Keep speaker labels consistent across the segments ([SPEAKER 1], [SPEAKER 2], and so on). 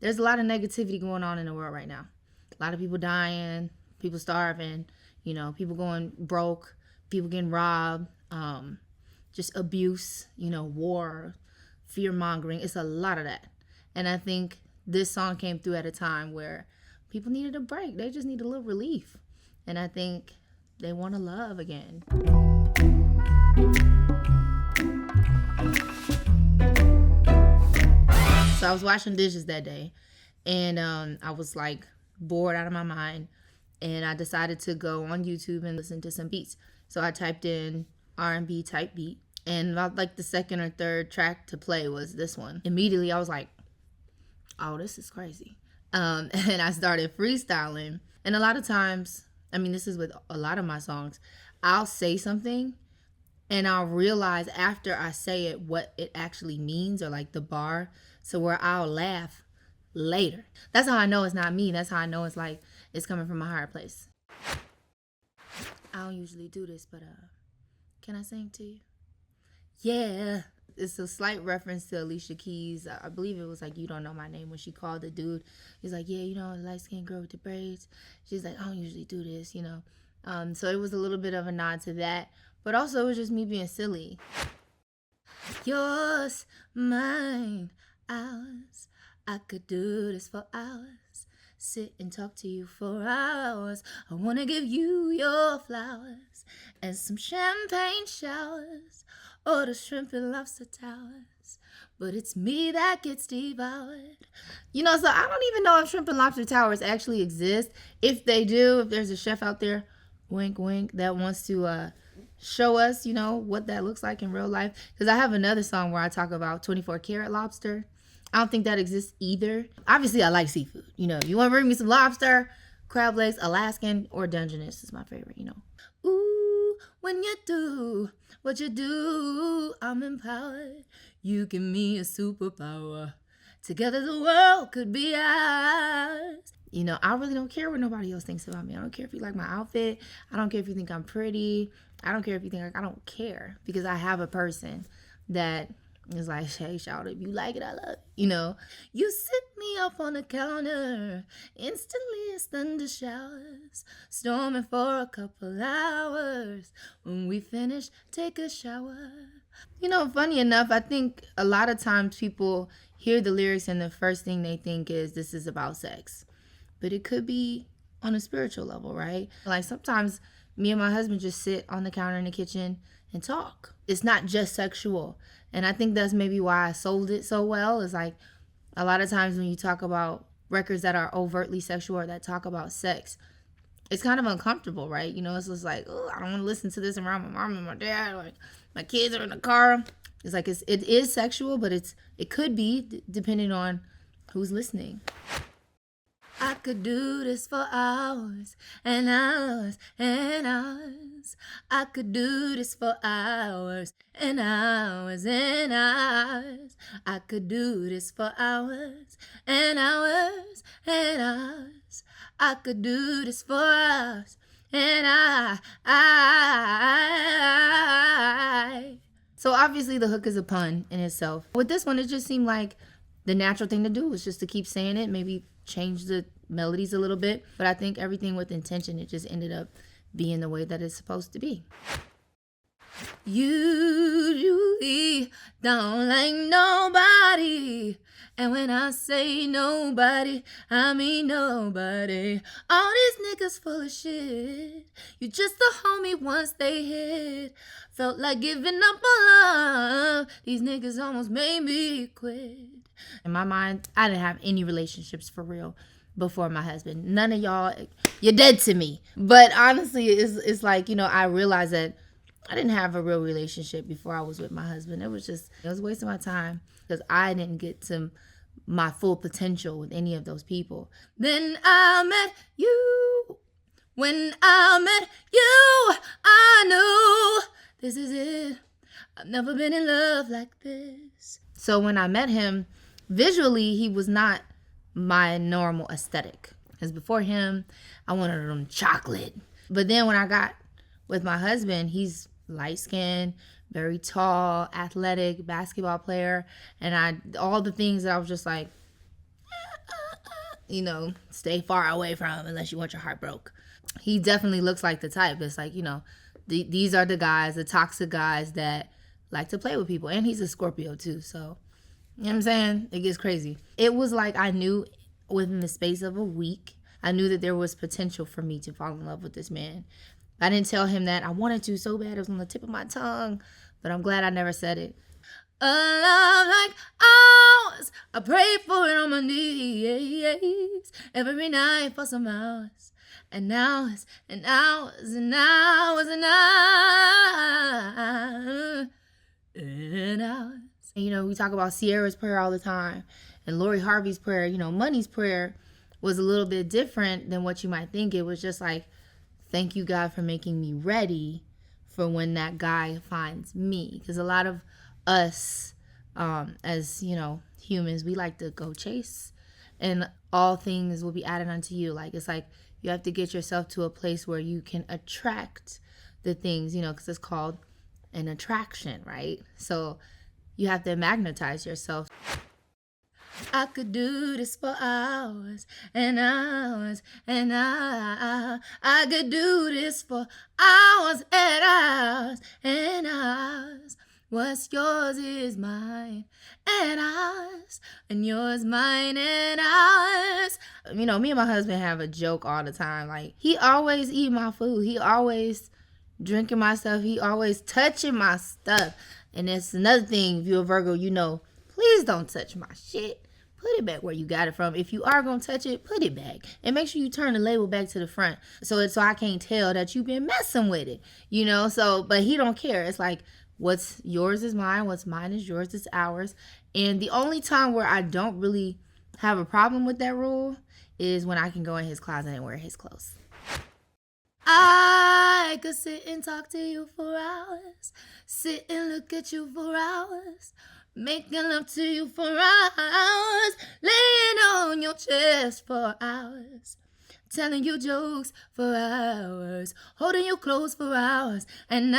[SPEAKER 1] there's a lot of negativity going on in the world right now. A lot of people dying, people starving, people going broke, people getting robbed, just abuse, war, fear mongering. It's a lot of that. And I think this song came through at a time where people needed a break. They just need a little relief. And I think they want to love again. So I was washing dishes that day, and I was like bored out of my mind, and I decided to go on YouTube and listen to some beats. So I typed in R&B type beat, and about like the second or third track to play was this one. Immediately I was like, oh, this is crazy. And I started freestyling. And a lot of times, this is with a lot of my songs, I'll say something and I'll realize after I say it what it actually means, or like the bar, so where I'll laugh later. That's how I know it's not me. That's how I know it's like it's coming from a higher place. I don't usually do this, but can I sing to you? Yeah. It's a slight reference to Alicia Keys. I believe it was like You Don't Know My Name, when she called the dude. He's like, yeah, a light-skinned girl with the braids. She's like, I don't usually do this, So it was a little bit of a nod to that. But also it was just me being silly. Yours, mine, ours. I could do this for hours. Sit and talk to you for hours. I want to give you your flowers and some champagne showers. Or the shrimp and lobster towers. But it's me that gets devoured. So I don't even know if shrimp and lobster towers actually exist. If they do, if there's a chef out there, wink, wink, that wants to show us, what that looks like in real life. Because I have another song where I talk about 24 karat lobster. I don't think that exists either. Obviously, I like seafood. You want to bring me some lobster, crab legs, Alaskan, or Dungeness is my favorite, Ooh, when you do what you do, I'm empowered. You give me a superpower. Together the world could be ours. I really don't care what nobody else thinks about me. I don't care if you like my outfit. I don't care if you think I'm pretty. I don't care if you think I don't care. Because I have a person that is like, hey, shout if you like it, I love it. You sit me up on the counter. Instantly it's thunder showers. Storming for a couple hours. When we finish, take a shower. Funny enough, I think a lot of times people hear the lyrics and the first thing they think is this is about sex. But it could be on a spiritual level, right? Like sometimes me and my husband just sit on the counter in the kitchen and talk. It's not just sexual. And I think that's maybe why I sold it so well. It's like a lot of times when you talk about records that are overtly sexual or that talk about sex, it's kind of uncomfortable, right? It's just like, oh, I don't want to listen to this around my mom and my dad, or my kids are in the car. It's like it is sexual, but it could be depending on who's listening. I could do this for hours and hours and hours. I could do this for hours and hours and hours. I could do this for hours and hours and hours. I could do this for hours and I. So obviously the hook is a pun in itself. With this one, it just seemed like the natural thing to do was just to keep saying it, maybe change the melodies a little bit. But I think everything with intention, it just ended up being the way that it's supposed to be. You don't like nobody. And when I say nobody, I mean nobody. All these niggas full of shit. You just a homie once they hit. Felt like giving up on love. These niggas almost made me quit. In my mind, I didn't have any relationships for real before my husband. None of y'all, you're dead to me. But honestly, it's like, I realized that I didn't have a real relationship before I was with my husband. It was wasting my time because I didn't get to my full potential with any of those people. Then I met you. When I met you, I knew this is it. I've never been in love like this. So when I met him, visually, he was not my normal aesthetic. Because before him, I wanted them chocolate. But then when I got with my husband, he's light-skinned, very tall, athletic, basketball player. And all the things that I was just like, stay far away from unless you want your heart broke. He definitely looks like the type. It's like, these are the guys, the toxic guys that like to play with people. And he's a Scorpio too. So, you know what I'm saying? It gets crazy. It was like I knew within the space of a week, I knew that there was potential for me to fall in love with this man. I didn't tell him that. I wanted to so bad. It was on the tip of my tongue. But I'm glad I never said it. A love like ours, I pray for it on my knees every night for some hours and hours and hours and hours and hours and hours. And, we talk about Sierra's prayer all the time and Lori Harvey's prayer. Money's prayer was a little bit different than what you might think. It was just like, thank you, God, for making me ready for when that guy finds me. Because a lot of us, as humans, we like to go chase, and all things will be added unto you. Like, it's like you have to get yourself to a place where you can attract the things, because it's called an attraction, right? So you have to magnetize yourself. I could do this for hours and hours and hours. I could do this for hours and hours and hours. What's yours is mine and ours, and yours mine and ours. Me and my husband have a joke all the time. Like, he always eat my food. He always drinking my stuff. He always touching my stuff. And that's another thing, if you're a Virgo, please don't touch my shit. Put it back where you got it from. If you are going to touch it, put it back. And make sure you turn the label back to the front so I can't tell that you've been messing with it. But he don't care. It's like, what's yours is mine. What's mine is yours is ours. And the only time where I don't really have a problem with that rule is when I can go in his closet and wear his clothes. I could sit and talk to you for hours. Sit and look at you for hours. Making love to you for hours. Laying on your chest for hours. Telling you jokes for hours. Holding you close for hours. And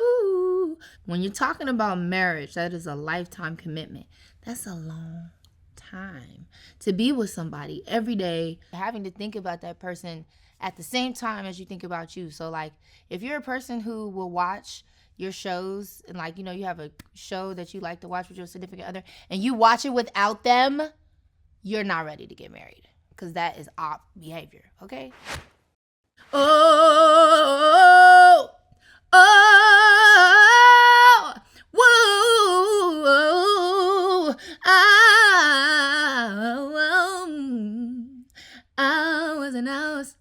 [SPEAKER 1] ooh. When you're talking about marriage, that is a lifetime commitment. That's a long time to be with somebody every day, having to think about that person at the same time as you think about you. So, like, if you're a person who will watch your shows and, like, you have a show that you like to watch with your significant other and you watch it without them, you're not ready to get married, because that is op behavior, okay? Oh, oh, whoa, hours and hours,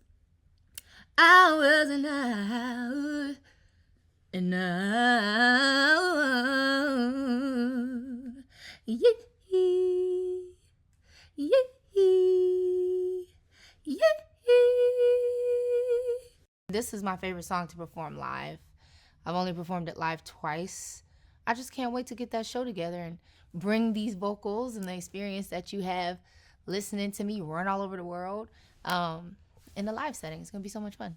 [SPEAKER 1] hours and hours, and hours, yeah. This is my favorite song to perform live. I've only performed it live twice. I just can't wait to get that show together and bring these vocals and the experience that you have listening to me run all over the world in the live setting. It's going to be so much fun.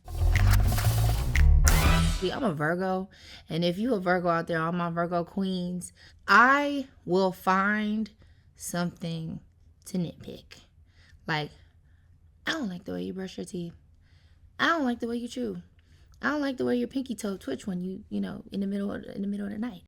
[SPEAKER 1] I'm a Virgo, and if you a Virgo out there, all my Virgo queens, I will find something to nitpick. Like, I don't like the way you brush your teeth. I don't like the way you chew. I don't like the way your pinky toe twitch when you in the middle of the night.